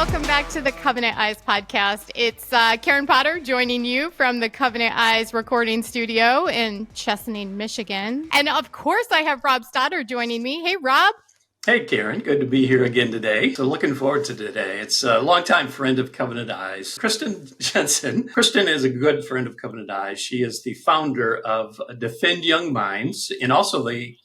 welcome back to the Covenant Eyes podcast. It's Karen Potter joining you from the Covenant Eyes recording studio in Chesaning, Michigan. And of course, I have Rob Stoddard joining me. Hey, Rob. Hey, Karen. Good to be here again today. So looking forward to today. It's a longtime friend of Covenant Eyes, Kristen Jenson. Kristen is a good friend of Covenant Eyes. She is the founder of Defend Young Minds and also the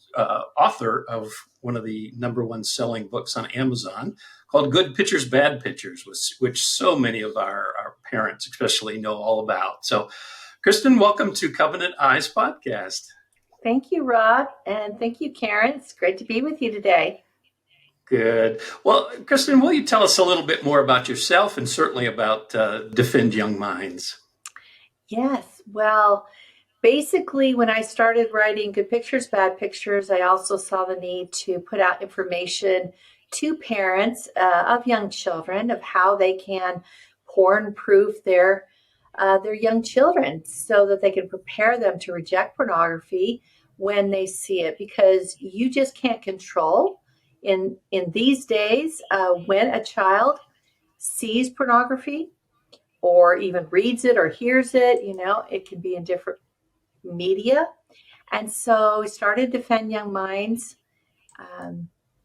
author of one of the number one selling books on Amazon called Good Pictures, Bad Pictures, which so many of our parents especially know all about. So, Kristen, welcome to Covenant Eyes podcast. Thank you, Rod, and thank you, Karen. It's great to be with you today. Good. Well, Kristen, will you tell us a little bit more about yourself and certainly about Defend Young Minds? Yes. Well, basically, when I started writing Good Pictures, Bad Pictures, I also saw the need to put out information to parents of young children of how they can porn-proof their young children so that they can prepare them to reject pornography when they see it, because you just can't control in these days when a child sees pornography or even reads it or hears it. It can be in different media. And so we started Defend Young Minds.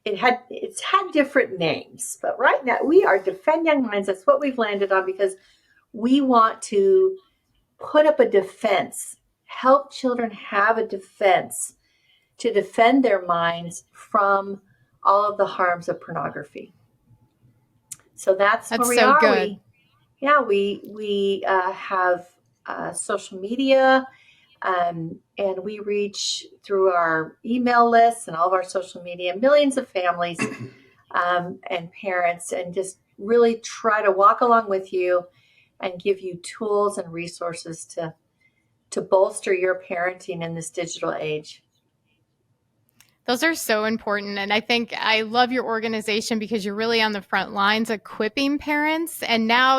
It's had different names, but right now we are Defend Young Minds. That's what we've landed on, because we want to put up a defense, help children have a defense to defend their minds from all of the harms of pornography. So that's where we so are. Good. We have social media, and we reach through our email lists and all of our social media millions of families and parents, and just really try to walk along with you and give you tools and resources to bolster your parenting in this digital age. Those are so important. And I think I love your organization because you're really on the front lines equipping parents. And now,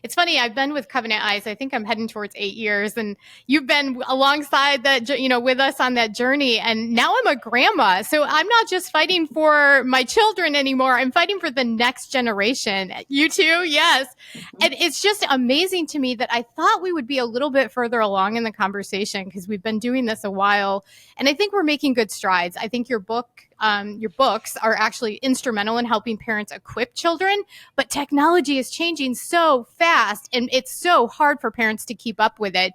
it's funny, I've been with Covenant Eyes. I think I'm heading towards 8 years, and you've been alongside that, with us on that journey. And now I'm a grandma. So I'm not just fighting for my children anymore. I'm fighting for the next generation. You too? Yes. Mm-hmm. And it's just amazing to me that I thought we would be a little bit further along in the conversation because we've been doing this a while. And I think we're making good strides. I think your books are actually instrumental in helping parents equip children, but technology is changing so fast and it's so hard for parents to keep up with it.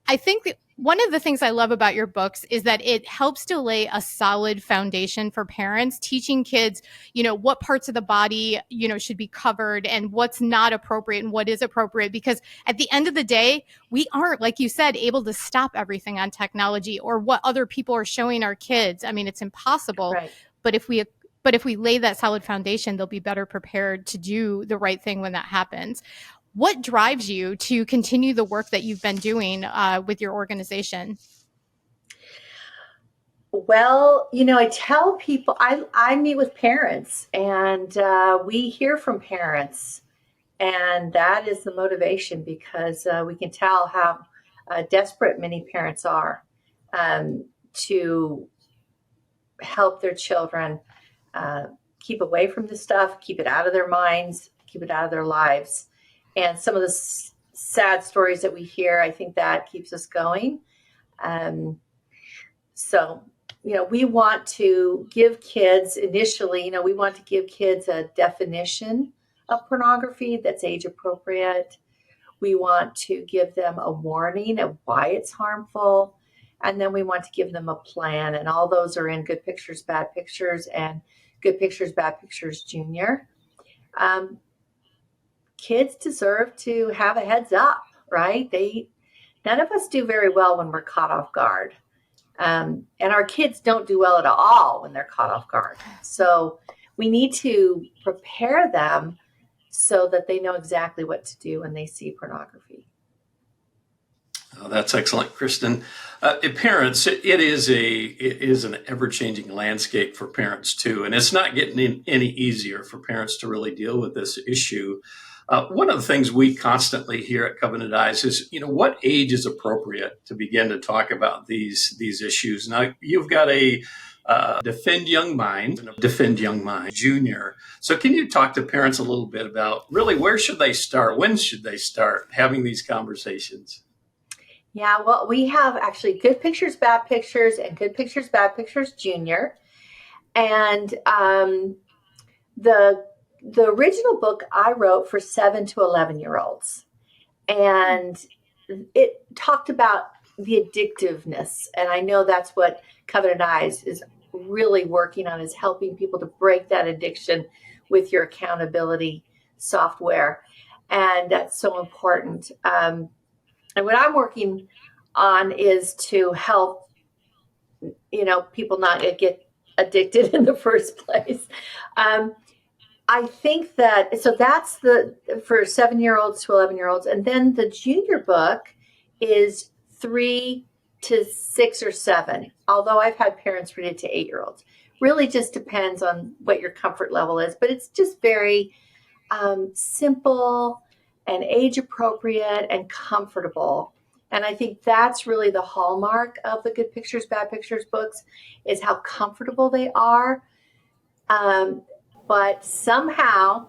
I think that one of the things I love about your books is that it helps to lay a solid foundation for parents, teaching kids, what parts of the body, should be covered and what's not appropriate and what is appropriate. Because at the end of the day, we aren't, like you said, able to stop everything on technology or what other people are showing our kids. I mean, it's impossible. Right. But if we lay that solid foundation, they'll be better prepared to do the right thing when that happens. What drives you to continue the work that you've been doing with your organization? Well, I tell people, I meet with parents, and we hear from parents, and that is the motivation, because we can tell how desperate many parents are to help their children keep away from this stuff, keep it out of their minds, keep it out of their lives. And some of the sad stories that we hear, I think that keeps us going. So, we want to give kids initially, we want to give kids a definition of pornography that's age appropriate. We want to give them a warning of why it's harmful. And then we want to give them a plan. And all those are in Good Pictures, Bad Pictures and Good Pictures, Bad Pictures Junior. Kids deserve to have a heads up, right? None of us do very well when we're caught off guard. And our kids don't do well at all when they're caught off guard. So we need to prepare them so that they know exactly what to do when they see pornography. Oh, that's excellent, Kristen. Parents, it is an ever-changing landscape for parents too, and it's not getting any easier for parents to really deal with this issue. One of the things we constantly hear at Covenant Eyes is, what age is appropriate to begin to talk about these issues? Now, you've got a Defend Young Minds and Defend Young Minds Junior. So can you talk to parents a little bit about really where should they start? When should they start having these conversations? Yeah, well, we have actually Good Pictures, Bad Pictures, and Good Pictures, Bad Pictures Junior. And the original book I wrote for 7 to 11-year-olds, and it talked about the addictiveness. And I know that's what Covenant Eyes is really working on, is helping people to break that addiction with your accountability software. And that's so important. And what I'm working on is to help, people not get addicted in the first place. I think so that's for 7-year-olds to 11-year-olds. And then the junior book is 3 to 6 or 7, although I've had parents read it to 8-year-olds. Really just depends on what your comfort level is, but it's just very simple and age appropriate and comfortable. And I think that's really the hallmark of the Good Pictures, Bad Pictures books, is how comfortable they are. But somehow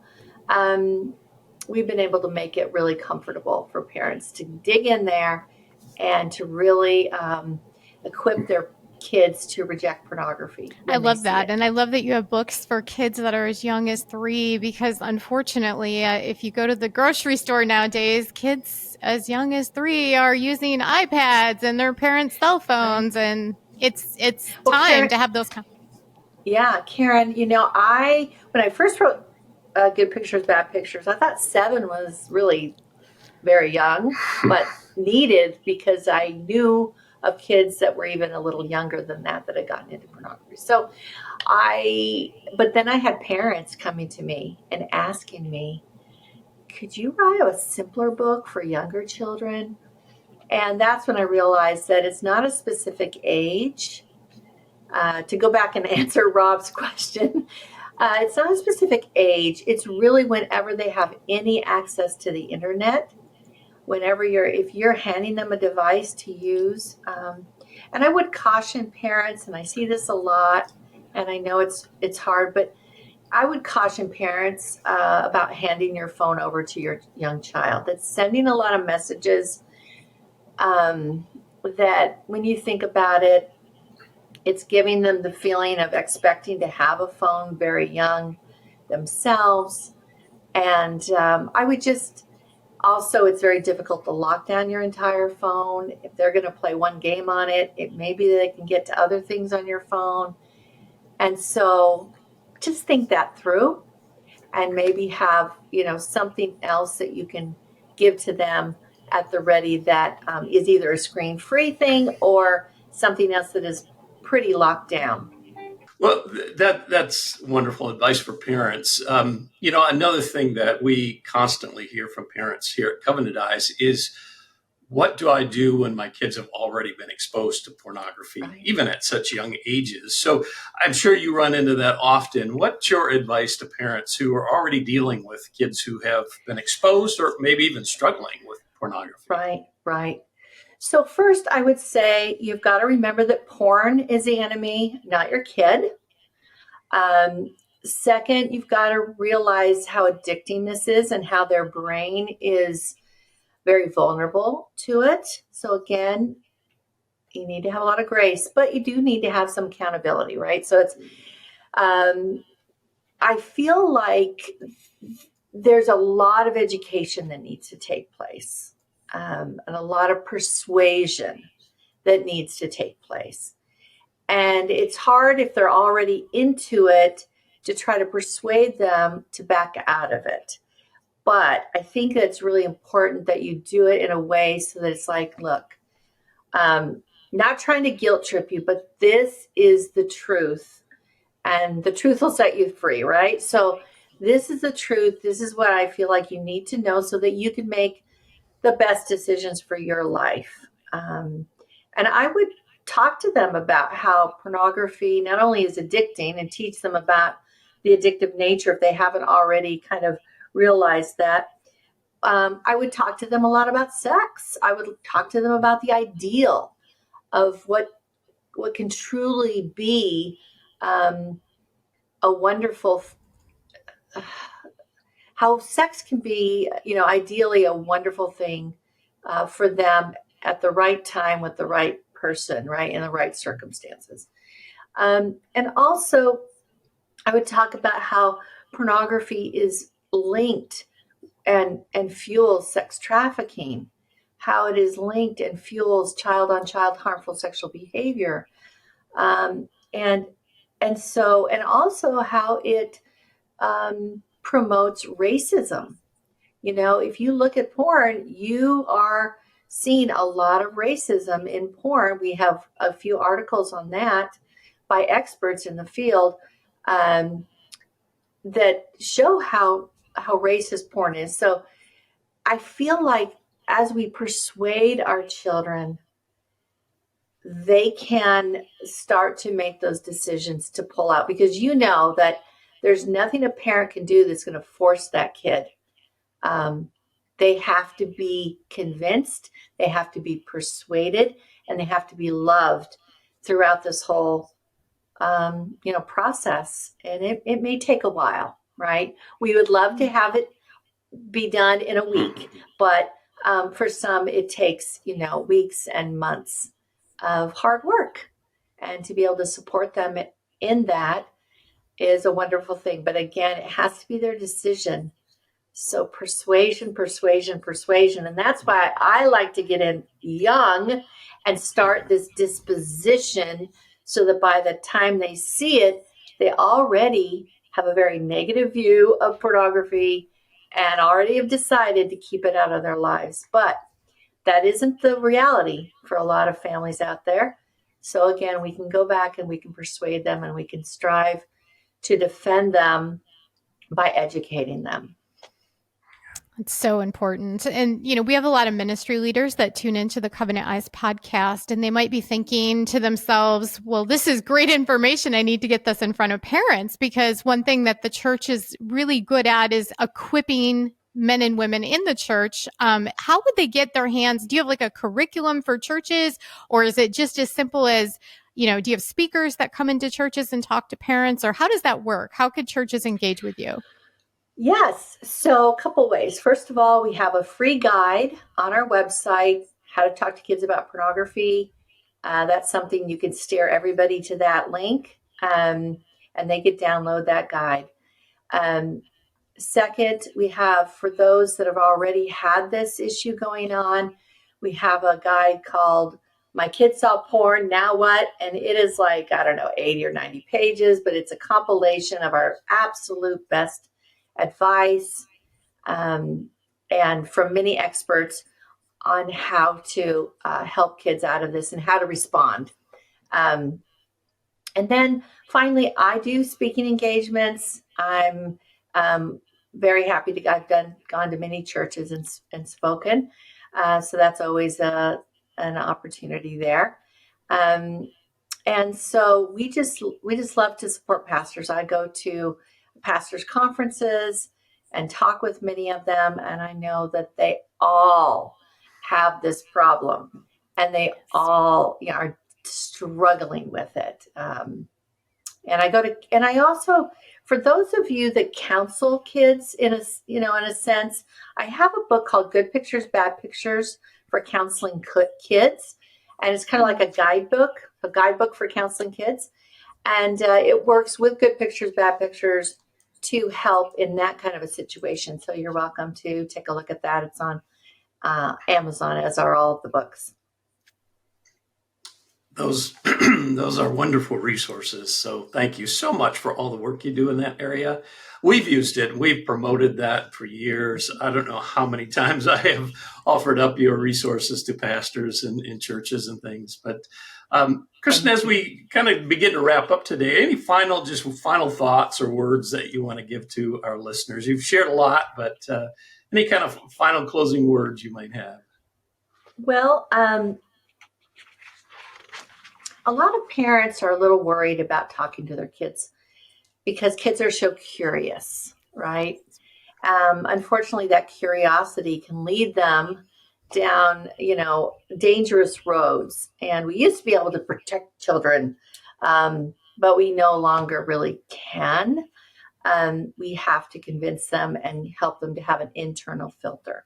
we've been able to make it really comfortable for parents to dig in there and to really equip their kids to reject pornography. I love that. And I love that you have books for kids that are as young as 3, because unfortunately, if you go to the grocery store nowadays, kids as young as 3 are using iPads and their parents' cell phones. And it's time Karen, to have those. Yeah, Karen, when I first wrote Good Pictures, Bad Pictures, I thought 7 was really very young, but needed, because I knew of kids that were even a little younger than that had gotten into pornography. But then I had parents coming to me and asking me, could you write a simpler book for younger children? And that's when I realized that it's not a specific age. To go back and answer Rob's question, it's not a specific age. It's really whenever they have any access to the internet, if you're handing them a device to use. And I would caution parents, and I see this a lot, and I know it's hard, but I would caution parents about handing your phone over to your young child. That's sending a lot of messages that, when you think about it, it's giving them the feeling of expecting to have a phone very young themselves. And I would also, it's very difficult to lock down your entire phone. If they're going to play one game on it, maybe they can get to other things on your phone. And so just think that through, and maybe have, something else that you can give to them at the ready that is either a screen-free thing or something else that is pretty locked down. Well, that's wonderful advice for parents. Another thing that we constantly hear from parents here at Covenant Eyes is, what do I do when my kids have already been exposed to pornography, Right. even at such young ages? So I'm sure you run into that often. What's your advice to parents who are already dealing with kids who have been exposed or maybe even struggling with pornography? Right. So first, I would say you've got to remember that porn is the enemy, not your kid. Second, you've got to realize how addicting this is and how their brain is very vulnerable to it. So again, you need to have a lot of grace, but you do need to have some accountability, right? So I feel like there's a lot of education that needs to take place, and a lot of persuasion that needs to take place. And it's hard, if they're already into it, to try to persuade them to back out of it. But I think it's really important that you do it in a way so that it's like, look, not trying to guilt trip you, but this is the truth, and the truth will set you free, right? So this is the truth. This is what I feel like you need to know so that you can make the best decisions for your life. And I would talk to them about how pornography not only is addicting, and teach them about the addictive nature if they haven't already kind of realized that. I would talk to them a lot about sex. I would talk to them about the ideal of what what can truly be a wonderful, how sex can be, ideally a wonderful thing for them at the right time with the right person, right, in the right circumstances. And also, I would talk about how pornography is linked and fuels sex trafficking, how it is linked and fuels child on child harmful sexual behavior, um, and and also how it promotes racism. If you look at porn, you are seeing a lot of racism in porn. We have a few articles on that by experts in the field, um, that show how racist porn is. So I feel like as we persuade our children, they can start to make those decisions to pull out, because that there's nothing a parent can do that's going to force that kid. Um, they have to be convinced, they have to be persuaded, and they have to be loved throughout this whole process. And it may take a while, right? We would love to have it be done in a week, but for some, it takes, weeks and months of hard work. And to be able to support them in that is a wonderful thing. But again, it has to be their decision. So persuasion, persuasion, persuasion. And that's why I like to get in young and start this disposition, so that by the time they see it, they already have a very negative view of pornography and already have decided to keep it out of their lives. But that isn't the reality for a lot of families out there. So again, we can go back and we can persuade them, and we can strive to defend them by educating them. It's so important. And, we have a lot of ministry leaders that tune into the Covenant Eyes podcast, and they might be thinking to themselves, well, this is great information. I need to get this in front of parents, because one thing that the church is really good at is equipping men and women in the church. How would they get their hands? Do you have like a curriculum for churches, or is it just as simple as, do you have speakers that come into churches and talk to parents, or how does that work? How could churches engage with you? Yes. So a couple ways. First of all, we have a free guide on our website, how to talk to kids about pornography. That's something you can steer everybody to that link, and they could download that guide. Second, we have, for those that have already had this issue going on, we have a guide called My Kids Saw Porn, Now What? And it is like, 80 or 90 pages, but it's a compilation of our absolute best advice, and from many experts on how to help kids out of this and how to respond. And then finally, I do speaking engagements. I'm very happy to. I've gone to many churches and spoken, so that's always an opportunity there. And so we just love to support pastors. I go to pastors' conferences and talk with many of them, and I know that they all have this problem, and they all are struggling with it. And I also, for those of you that counsel kids in a sense, I have a book called Good Pictures, Bad Pictures for Counseling Kids. And it's kind of like a guidebook for counseling kids. And it works with Good Pictures, Bad Pictures to help in that kind of a situation. So you're welcome to take a look at that. It's on Amazon, as are all of the books. Those are wonderful resources. So thank you so much for all the work you do in that area. We've used it. We've promoted that for years. I don't know how many times I have offered up your resources to pastors and in churches and things. But Kristen, as we kind of begin to wrap up today, any final thoughts or words that you want to give to our listeners? You've shared a lot, but any kind of final closing words you might have? Well, a lot of parents are a little worried about talking to their kids because kids are so curious, right? Unfortunately, that curiosity can lead them down, dangerous roads. And we used to be able to protect children, but we no longer really can. We have to convince them and help them to have an internal filter.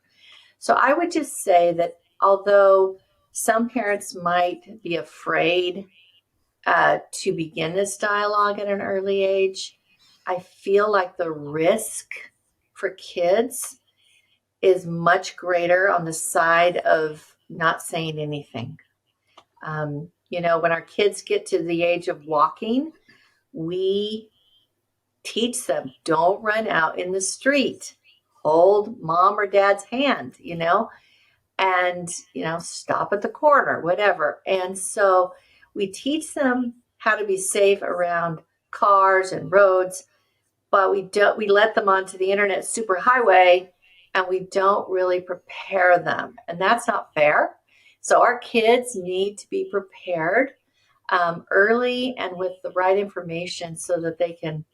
So I would just say that although some parents might be afraid to begin this dialogue at an early age, I feel like the risk for kids is much greater on the side of not saying anything. When our kids get to the age of walking, we teach them, don't run out in the street. Hold mom or dad's hand, and, stop at the corner, whatever. And so we teach them how to be safe around cars and roads, but we let them onto the internet superhighway and we don't really prepare them. And that's not fair. So our kids need to be prepared early and with the right information so that they can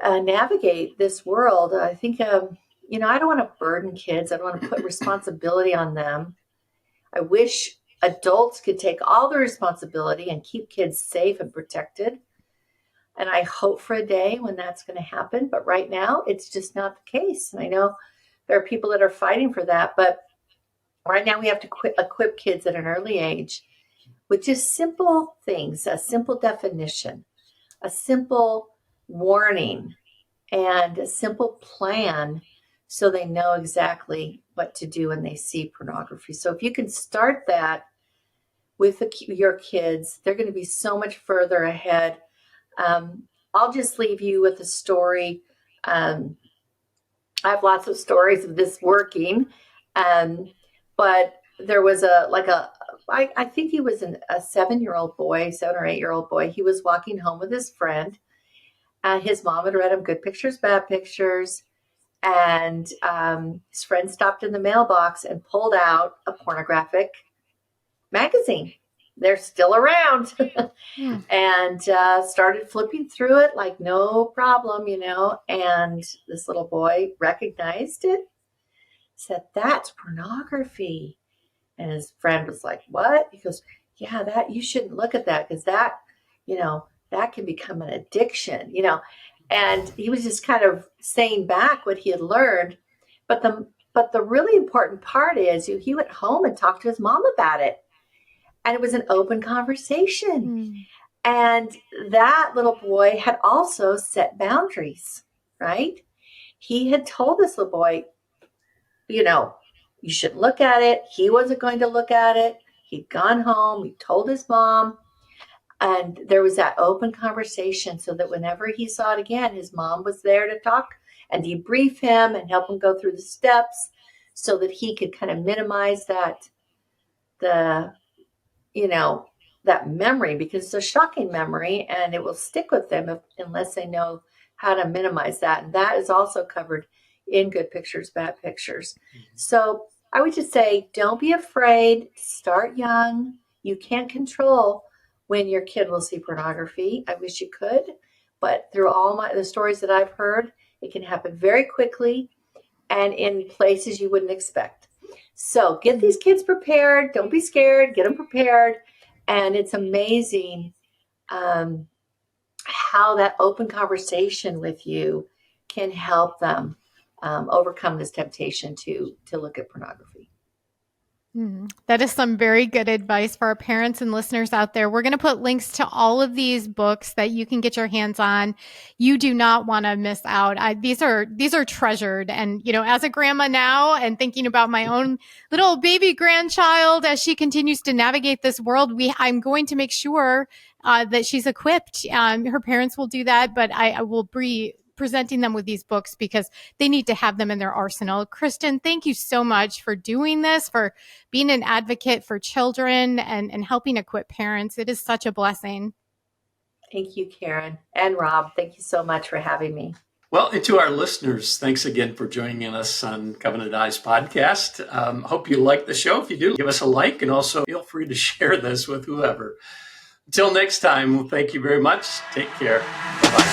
navigate this world. I think, I don't want to burden kids. I don't want to put responsibility on them. I wish adults could take all the responsibility and keep kids safe and protected. And I hope for a day when that's going to happen. But right now, it's just not the case. And I know there are people that are fighting for that. But right now, we have to equip kids at an early age with just simple things, a simple definition, a simple warning, and a simple plan so they know exactly what to do when they see pornography. So if you can start that with your kids, they're going to be so much further ahead. I'll just leave you with a story. I have lots of stories of this working, but there was I think he was a 7-year-old boy, 7 or 8-year-old boy. He was walking home with his friend, and his mom had read him Good Pictures, Bad Pictures. And his friend stopped in the mailbox and pulled out a pornographic magazine. They're still around. And started flipping through it like no problem, And this little boy recognized it, said, "That's pornography." And his friend was like, "What?" He goes, "Yeah, that you shouldn't look at that because that, that can become an addiction, And he was just kind of saying back what he had learned. But the really important part is he went home and talked to his mom about it. And it was an open conversation. And that little boy had also set boundaries, right? He had told this little boy, you shouldn't look at it. He wasn't going to look at it. He'd gone home. He told his mom. And there was that open conversation so that whenever he saw it again, his mom was there to talk and debrief him and help him go through the steps so that he could kind of minimize that memory, because it's a shocking memory and it will stick with them unless they know how to minimize that. And that is also covered in Good Pictures, Bad Pictures. So I would just say, don't be afraid. Start young. You can't control when your kid will see pornography. I wish you could, but through all the stories that I've heard, it can happen very quickly and in places you wouldn't expect. So get these kids prepared. Don't be scared. Get them prepared. And it's amazing how that open conversation with you can help them overcome this temptation to look at pornography. That is some very good advice for our parents and listeners out there. We're going to put links to all of these books that you can get your hands on. You do not want to miss out. These are treasured. And, as a grandma now and thinking about my own little baby grandchild as she continues to navigate this world, I'm going to make sure that she's equipped. Her parents will do that, but I will be presenting them with these books because they need to have them in their arsenal. Kristen, thank you so much for doing this, for being an advocate for children and helping equip parents. It is such a blessing. Thank you, Karen and Rob. Thank you so much for having me. Well, and to our listeners, thanks again for joining us on Covenant Eyes podcast. Hope you like the show. If you do, give us a like and also feel free to share this with whoever. Until next time, thank you very much. Take care. Bye-bye.